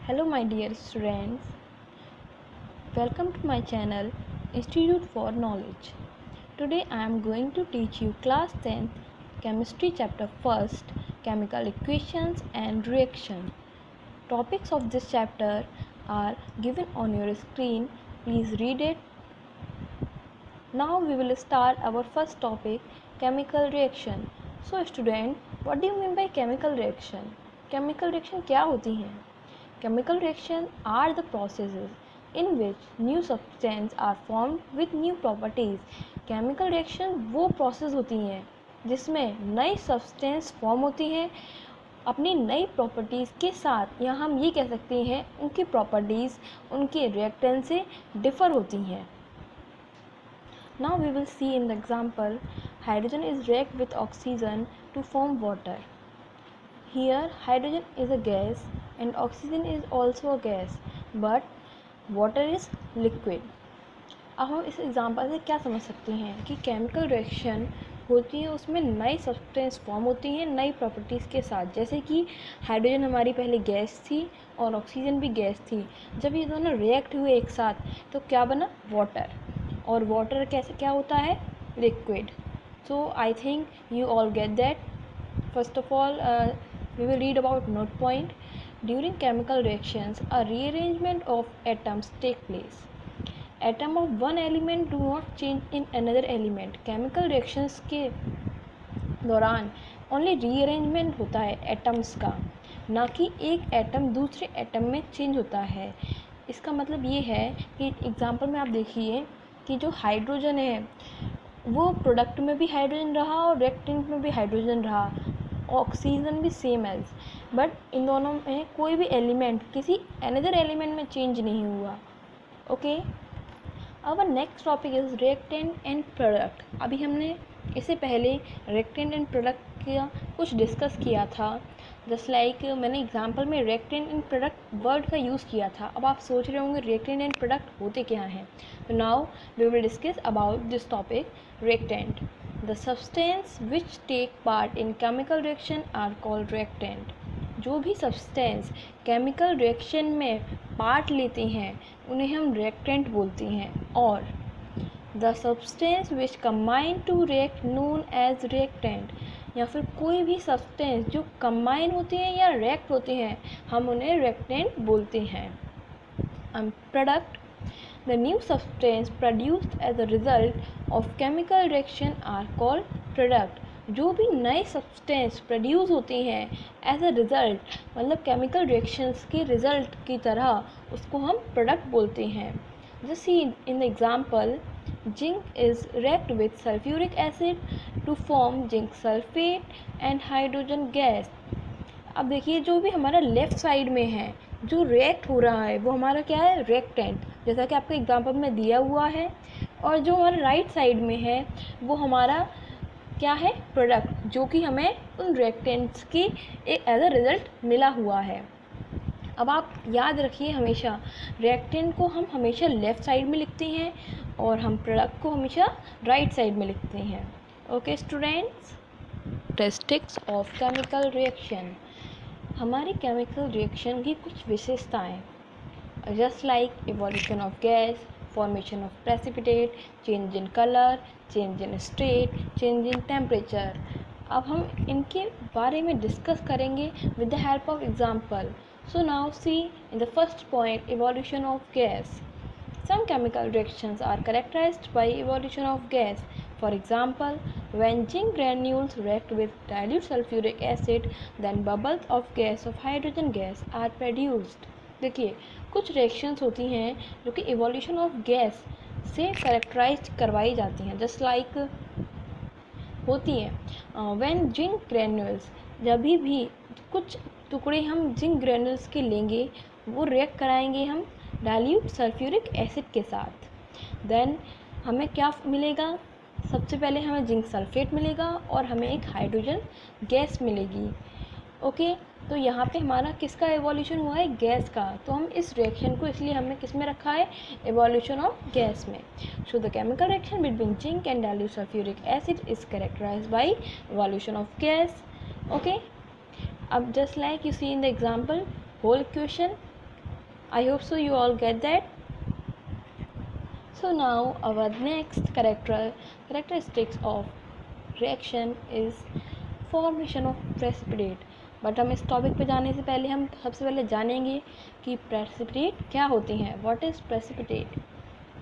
Hello, my dear students. Welcome to my channel Institute for Knowledge. Today I am going to teach you class 10th chemistry chapter 1st chemical equations and reaction. Topics of this chapter are given on your screen. Please read it. Now we will start our first topic, chemical reaction. So student, what do you mean by chemical reaction? Chemical reaction क्या होती हैं? Chemical reactions are the processes in which new substances are formed with new properties. Chemical reaction वो process होती हैं जिसमें नई substance form होती हैं अपनी नई प्रॉपर्टीज़ के साथ, या हम ये कह सकते हैं उनकी प्रॉपर्टीज़ उनके रिएक्टेंट से डिफ़र होती हैं. Now we will see in the example, hydrogen is react with oxygen to form water. Here hydrogen is a gas and oxygen is also a gas, but water is liquid. अब हम इस example से क्या समझ सकते हैं कि chemical reaction होती है, उसमें नई सब्सटेंस फॉर्म होती हैं नई प्रॉपर्टीज़ के साथ. जैसे कि हाइड्रोजन हमारी पहले गैस थी और ऑक्सीजन भी गैस थी. जब ये दोनों रिएक्ट हुए एक साथ तो क्या बना? वाटर. और वाटर कैसे क्या होता है? Liquid. So I think you all get that. First of all we will read about note point. During chemical reactions, a rearrangement of atoms take place. Atom of one element do not change in another element. Chemical reactions के दौरान only rearrangement होता है atoms का, ना कि एक atom दूसरे atom में चेंज होता है. इसका मतलब ये है कि एग्जांपल में आप देखिए कि जो हाइड्रोजन है वो प्रोडक्ट में भी हाइड्रोजन रहा और रिएक्टेंट में भी हाइड्रोजन रहा. ऑक्सीजन भी सेम एज, बट इन दोनों में कोई भी एलिमेंट किसी अनदर एलिमेंट में चेंज नहीं हुआ. Okay, our next topic is reactant and product. अभी हमने इससे पहले रिएक्टेंट एंड प्रोडक्ट का कुछ डिस्कस किया था. जस्ट लाइक मैंने एग्जांपल में रिएक्टेंट एंड प्रोडक्ट वर्ड का यूज़ किया था. अब आप सोच रहे होंगे रिएक्टेंट एंड प्रोडक्ट होते क्या हैं. तो now we will discuss about this topic. Reactant, the substance which take part in chemical reaction are called reactant. जो भी substance chemical reaction में part लेते हैं उन्हें हम reactant बोलते हैं. और the substance which combine to react known as reactant, या फिर कोई भी substance जो combine होते हैं या react होते हैं हम उन्हें reactant बोलते हैं. Product, the new substance produced as a result of chemical reaction are called product. जो भी नए सब्सटेंस प्रोड्यूस होते हैं एज अ रिज़ल्ट, मतलब केमिकल रिएक्शंस के रिज़ल्ट की तरह, उसको हम प्रोडक्ट बोलते हैं. जैसे in the example, zinc is react with sulphuric acid to form zinc sulphate and hydrogen gas. अब देखिए जो भी हमारा लेफ़्ट साइड में है जो रिएक्ट हो रहा है वो हमारा क्या है? रिएक्टेंट, जैसा कि आपको एग्जांपल में दिया हुआ है. और जो हमारा राइट साइड में है वो हमारा क्या है? प्रोडक्ट, जो कि हमें उन रिएक्टेंट्स की एक एज अ रिज़ल्ट मिला हुआ है. अब आप याद रखिए हमेशा रिएक्टेंट को हम हमेशा लेफ़्ट साइड में लिखते हैं और हम प्रोडक्ट को हमेशा राइट साइड में लिखते हैं. Okay students, characteristics of chemical reaction. हमारी केमिकल रिएक्शन की कुछ विशेषताएं, just like evolution of gas, formation of precipitate, change in colour, change in state, change in temperature. अब हम इनके बारे में डिस्कस करेंगे with the help of example. So now see in the first point, evolution of gas. Some chemical reactions are characterized by evolution of gas. For example, when zinc granules react with dilute sulfuric acid, then bubbles of gas of hydrogen gas are produced. देखिए कुछ reactions होती हैं जो कि evolution of gas से characterized करवाई जाती हैं. जस्ट लाइक होती हैं when zinc granules, जब भी कुछ टुकड़े हम जिंक ग्रेनुल्स के लेंगे वो रिएक्ट कराएंगे हम डाइल्यूट सल्फ्यूरिक एसिड के साथ. देन हमें क्या मिलेगा? सबसे पहले हमें जिंक सल्फेट मिलेगा और हमें एक हाइड्रोजन गैस मिलेगी. ओके, तो यहाँ पे हमारा किसका एवोल्यूशन हुआ है? गैस का. तो हम इस रिएक्शन को इसलिए हमने किस में रखा है? एवोल्यूशन ऑफ गैस में. So the chemical reaction between zinc and dilute sulphuric acid is characterised by evolution of gas. Okay, अब just like you see in the example, whole equation I hope so you all get that. So now our next characteristics of reaction is formation of precipitate. But हम इस topic पे जाने से पहले हम सबसे पहले जानेंगे कि precipitate क्या होते हैं. What is precipitate?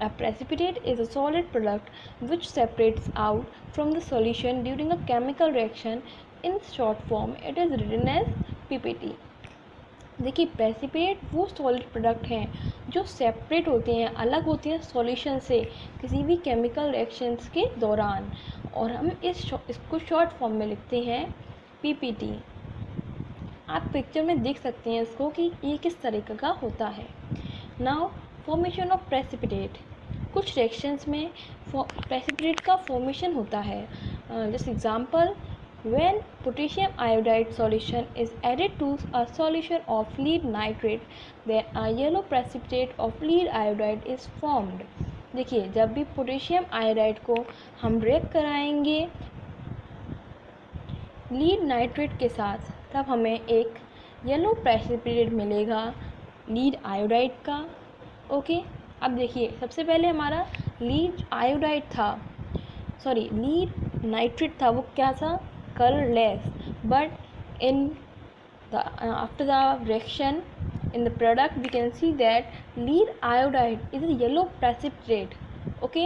A precipitate is a solid product which separates out from the solution during a chemical reaction. In short form, it is written as PPT. देखिए, प्रेसिपिटेट वो सॉलिड प्रोडक्ट हैं जो separate होते हैं, अलग होते हैं solution से किसी भी केमिकल रिएक्शंस के दौरान, और हम इसको शॉर्ट फॉर्म में लिखते हैं PPT. आप पिक्चर में देख सकते हैं इसको कि ये किस तरीके का होता है. Now formation of precipitate. कुछ रिएक्शंस में प्रेसिपिटेट का फॉर्मेशन होता है. Just example, when potassium iodide solution is added to a solution of lead nitrate, then a yellow precipitate of lead iodide is formed. देखिए, जब भी पोटेशियम आयोडाइड को हम रिएक्ट कराएंगे लीड नाइट्रेट के साथ, तब हमें एक येलो प्रेसिपिटेट मिलेगा लीड आयोडाइड का. ओके, अब देखिए, सबसे पहले हमारा लीड आयोडाइड था, सॉरी लीड नाइट्रेट था, वो क्या था, colorless, but after the reaction in the product we can see that lead iodide is a yellow precipitate. okay,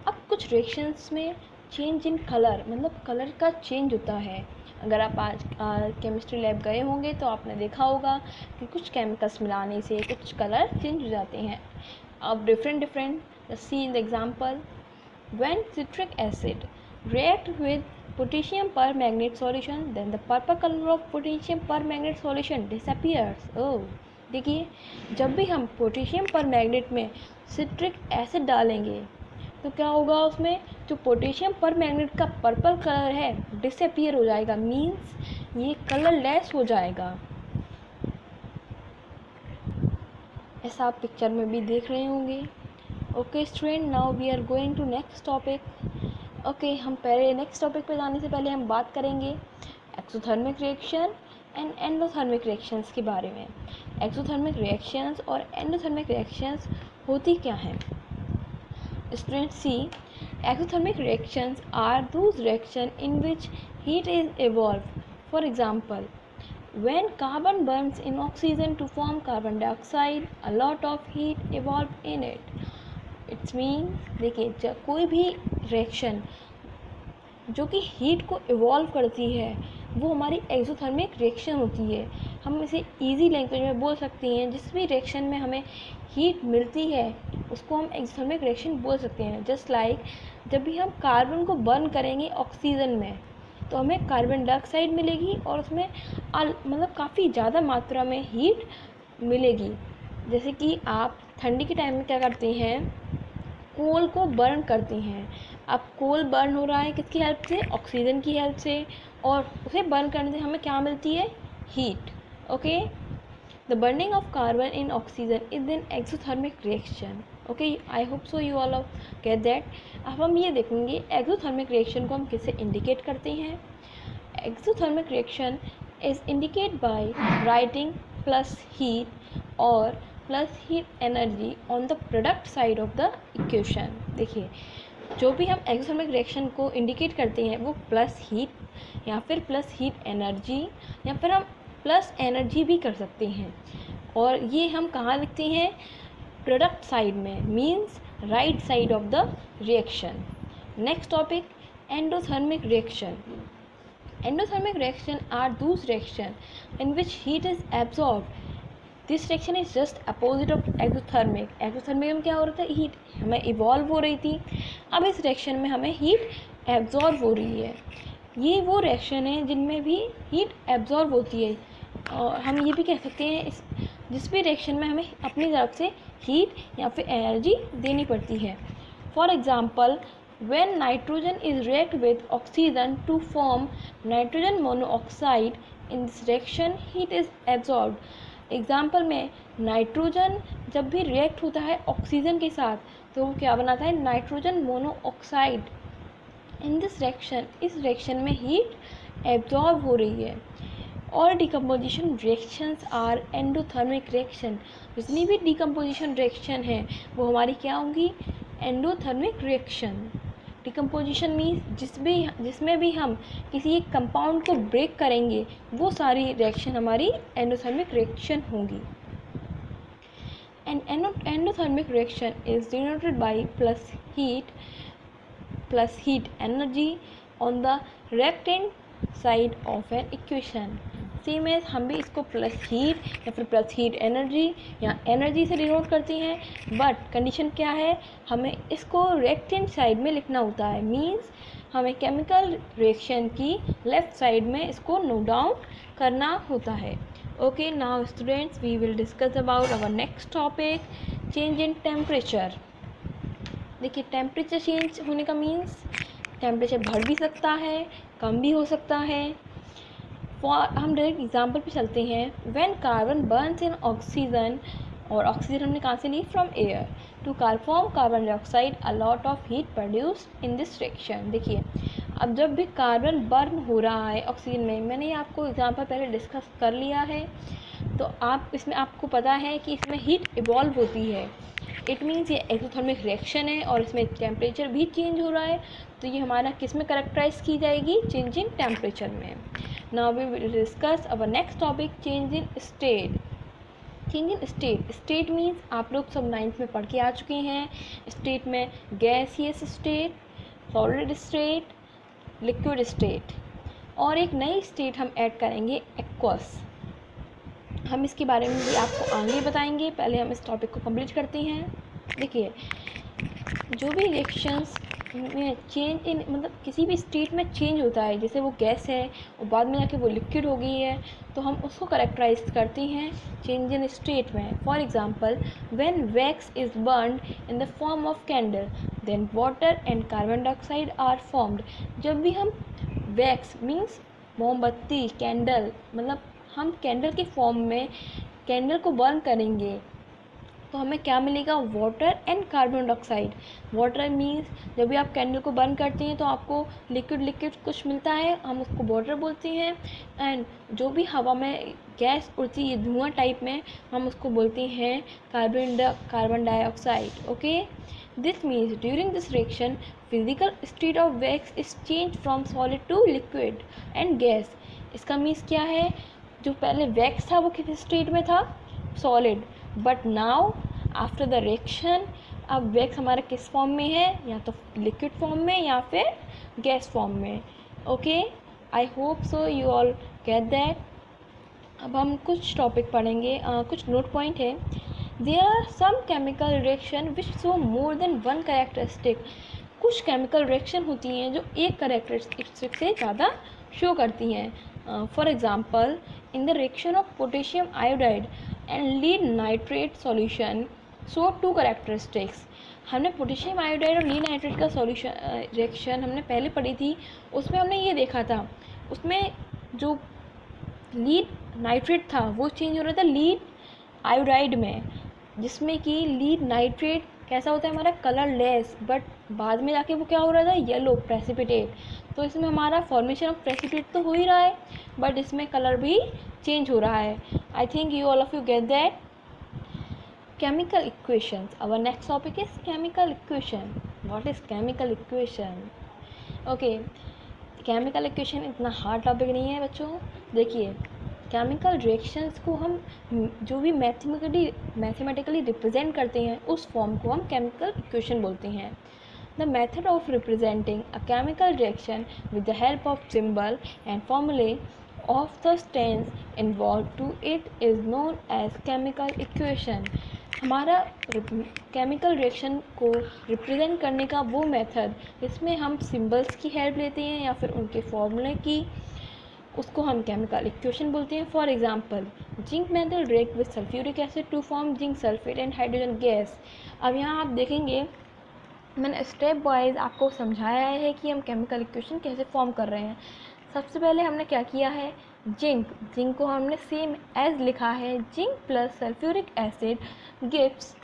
अब कुछ रिएक्शंस में चेंज इन कलर, मतलब कलर का चेंज होता है. अगर आप आज केमिस्ट्री लैब गए होंगे तो आपने देखा होगा कि कुछ केमिकल्स मिलाने से कुछ कलर चेंज हो जाते हैं. अब different see in the example, when citric acid react with potassium permanganate solution, then the purple color of potassium permanganate solution disappears. oh, देखिए, जब भी हम पोटेशियम परमैंगनेट में सिट्रिक एसिड डालेंगे तो क्या होगा, उसमें जो पोटेशियम परमैंगनेट का पर्पल कलर है डिसअपीयर हो जाएगा, मीन्स ये कलरलेस हो जाएगा. ऐसा आप पिक्चर में भी देख रहे होंगे. Okay student, now we are going to next topic. Okay, हम पहले नेक्स्ट टॉपिक पे जाने से पहले हम बात करेंगे exothermic reaction and endothermic reactions के बारे में. एक्सोथर्मिक रिएक्शंस और एंडोथर्मिक रिएक्शंस होती क्या हैं. Student see, exothermic reactions are those reaction in which heat is evolve. For example, when carbon burns in oxygen to form carbon dioxide, a lot of heat evolve in it. It's mean, देखिए, कोई भी reaction जो कि heat को evolve करती है वो हमारी एक्सोथर्मिक रिएक्शन होती है. हम इसे इजी लैंग्वेज में बोल सकते हैं, जिस भी रिएक्शन में हमें हीट मिलती है उसको हम एक्सोथर्मिक रिएक्शन बोल सकते हैं. जस्ट लाइक, जब भी हम कार्बन को बर्न करेंगे ऑक्सीजन में तो हमें कार्बन डाइऑक्साइड मिलेगी और उसमें मतलब काफ़ी ज़्यादा मात्रा में हीट मिलेगी. जैसे कि आप ठंडी के टाइम में क्या करते हैं, कोल को बर्न करते हैं. अब कोल बर्न हो रहा है किसकी हेल्प से, ऑक्सीजन की हेल्प से, और उसे बर्न करने से हमें क्या मिलती है, heat. Okay, the burning of carbon in oxygen is an exothermic reaction. Okay, I hope so you all get that. अब हम ये देखेंगे एक्सोथर्मिक रिएक्शन को हम किससे इंडिकेट करते हैं. Exothermic reaction is indicate by writing plus heat और plus heat energy on the product side of the equation. देखिए, जो भी हम एक्सोथर्मिक रिएक्शन को इंडिकेट करते हैं वो प्लस हीट या फिर प्लस हीट एनर्जी या फिर हम प्लस एनर्जी भी कर सकते हैं, और ये हम कहाँ लिखते हैं, प्रोडक्ट साइड में, means right side of the reaction. Next topic, endothermic reaction. Endothermic reaction are those reaction in which heat is absorbed. This reaction is just opposite of exothermic. Exothermic में क्या हो रहा था, हीट हमें evolve हो रही थी. अब इस रिएक्शन में हमें हीट एब्जॉर्ब हो रही है. ये वो रिएक्शन है जिनमें भी हीट एब्जॉर्ब होती है, और हम ये भी कह सकते हैं जिस भी रिएक्शन में हमें अपनी तरफ से हीट या फिर एनर्जी देनी पड़ती है. For example, when nitrogen is react with oxygen to form nitrogen monoxide, in this reaction heat is absorbed. Example में, नाइट्रोजन जब भी रिएक्ट होता है ऑक्सीजन के साथ तो वो क्या बनाता है, nitrogen monoxide. In this reaction, इस रिएक्शन में हीट एब्जॉर्ब हो रही है all decomposition reactions are endothermic reaction. जितनी भी डिकम्पोजिशन रिएक्शन है वो हमारी क्या होंगी, एंडोथर्मिक रिएक्शन। डिकम्पोजिशन मीन्स जिसमें भी हम किसी एक कंपाउंड को ब्रेक करेंगे वो सारी रिएक्शन हमारी एंडोथर्मिक रिएक्शन होंगी। An endothermic reaction is denoted by plus heat energy on the right hand side of an equation। Same as हम भी इसको प्लस हीट या फिर प्लस हीट एनर्जी या एनर्जी से डिनोट करते हैं, बट कंडीशन क्या है, हमें इसको लेफ्ट हैंड साइड में लिखना होता है। मीन्स हमें केमिकल रिएक्शन की लेफ्ट साइड में इसको नोट डाउन करना होता है। Okay, now students, we will discuss about our next topic, change in temperature। देखिए टेम्परेचर चेंज होने का मीन्स टेम्परेचर बढ़ भी सकता है, कम भी हो सकता है। हम डायरेक्ट एग्जाम्पल पे चलते हैं। When carbon burns in oxygen, और ऑक्सीजन हमने कहाँ से ली, from air, to form carbon dioxide, a lot of heat produced in this reaction. देखिए अब जब भी कार्बन बर्न हो रहा है ऑक्सीजन में, मैंने आपको एग्जांपल पहले डिस्कस कर लिया है, तो आप इसमें आपको पता है कि इसमें हीट इवॉल्व होती है। इट मीन्स ये एक्सोथर्मिक रिएक्शन है और इसमें टेम्परेचर भी चेंज हो रहा है, तो ये हमारा किस में करेक्टराइज की जाएगी, चेंज इन टेम्परेचर में। Now we will discuss our next topic, change in state. Change in state means आप लोग सब 9th में पढ़ के आ चुके हैं। स्टेट में gaseous state, solid state, liquid state, और एक नई स्टेट हम ऐड करेंगे, एक्वस। हम इसके बारे में भी आपको आगे बताएंगे, पहले हम इस टॉपिक को कंप्लीट करते हैं। देखिए जो भी रिएक्शंस में चेंज इन मतलब किसी भी स्टेट में चेंज होता है, जैसे वो गैस है और बाद में जाके वो लिक्विड हो गई है, तो हम उसको करेक्टराइज करते हैं चेंज इन स्टेट में। For example, when wax is burned in the form of candle, then water and carbon dioxide are formed. जब भी हम वैक्स मीन्स मोमबत्ती, कैंडल, मतलब हम कैंडल के फॉर्म में कैंडल को बर्न करेंगे तो हमें क्या मिलेगा, water and carbon dioxide. Water means जब भी आप कैंडल को बर्न करते हैं तो आपको लिक्विड कुछ मिलता है, हम उसको वाटर बोलते हैं। एंड जो भी हवा में गैस उड़ती है धुआं टाइप में, हम उसको बोलते हैं carbon dioxide. Okay, this means during this reaction physical state of wax is change from solid to liquid and gas. इसका मीन्स क्या है, जो पहले वैक्स था वो किस स्टेट में था, solid, but now after the reaction अब वैक्स हमारा किस फॉर्म में है, या तो लिक्विड फॉर्म में या फिर गैस फॉर्म में। Okay, I hope so you all get that. अब हम कुछ टॉपिक पढ़ेंगे, कुछ नोट पॉइंट है। There are some chemical reaction which show more than one characteristic. कुछ केमिकल रिएक्शन होती हैं जो एक कैरेक्टरिस्टिक से ज़्यादा शो करती हैं। For example, in the reaction of potassium iodide and lead nitrate solution show 2 characteristics. हमने पोटेशियम आयोडाइड और लीड नाइट्रेट का सॉल्यूशन रिएक्शन हमने पहले पढ़ी थी, उसमें हमने ये देखा था, उसमें जो लीड नाइट्रेट था वो चेंज हो रहा था लीड आयोडाइड में, जिसमें कि लीड नाइट्रेट कैसा होता है हमारा, कलरलेस, बट बाद में जाके वो क्या हो रहा था, येलो प्रेसिपिटेट। तो इसमें हमारा फॉर्मेशन ऑफ प्रेसिपिटेट तो हो ही रहा है, बट इसमें कलर भी चेंज हो रहा है। I think you all of you get that. chemical equations, our next topic is chemical equation. What is chemical equation? Okay, chemical equation इतना हार्ड टॉपिक नहीं है बच्चों। देखिए केमिकल रिएक्शंस को हम जो भी मैथमेटिकली रिप्रेजेंट करते हैं उस फॉर्म को हम केमिकल इक्वेशन बोलते हैं। The method of representing a chemical reaction with the help of symbol and formulae of the substance involved to it is known as chemical equation. हमारा केमिकल रिएक्शन को represent करने का वो method जिसमें हम symbols की हेल्प लेते हैं या फिर उनके फॉर्मूले की, उसको हम केमिकल इक्वेशन बोलते हैं। For example, zinc metal react with sulphuric acid to form zinc sulphate and hydrogen gas. अब यहाँ आप देखेंगे मैंने स्टेप वाइज आपको समझाया है कि हम केमिकल इक्वेशन कैसे फॉर्म कर रहे हैं। सबसे पहले हमने क्या किया है, जिंक को हमने सेम एज लिखा है, zinc plus sulphuric acid gives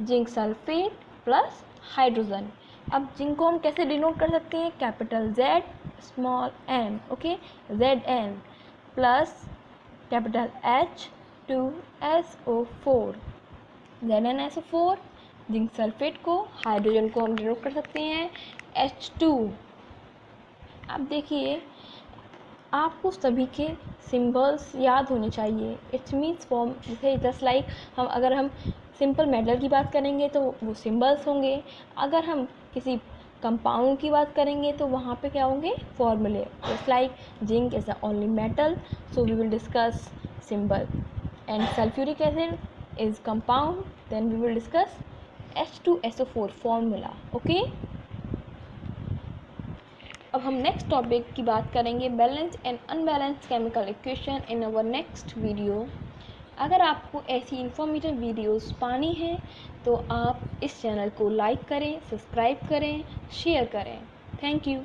zinc sulphate plus hydrogen. अब जिंक को हम कैसे डिनोट कर सकते हैं, capital Z small n, okay, Zn plus capital H2SO4, ZnSO4, zinc sulphate को, हाइड्रोजन को हम डिनोट कर सकते हैं H2। अब देखिए, आपको सभी के सिंबल्स याद होने चाहिए। इट्स मीन्स फॉर्म, जैसे जस्ट लाइक अगर हम सिंपल मेटल की बात करेंगे तो वो सिंबल्स होंगे, अगर हम किसी कंपाउंड की बात करेंगे तो वहाँ पे क्या होंगे, फॉर्मूले। Just like zinc is the only metal, so we will discuss symbol, and sulphuric acid is compound, then we will discuss H2SO4 formula. Okay, अब हम नेक्स्ट टॉपिक की बात करेंगे, balance and unbalance chemical equation in our next video. अगर आपको ऐसी informative videos पानी है तो आप इस चैनल को लाइक करें, सब्सक्राइब करें, शेयर करें। Thank you.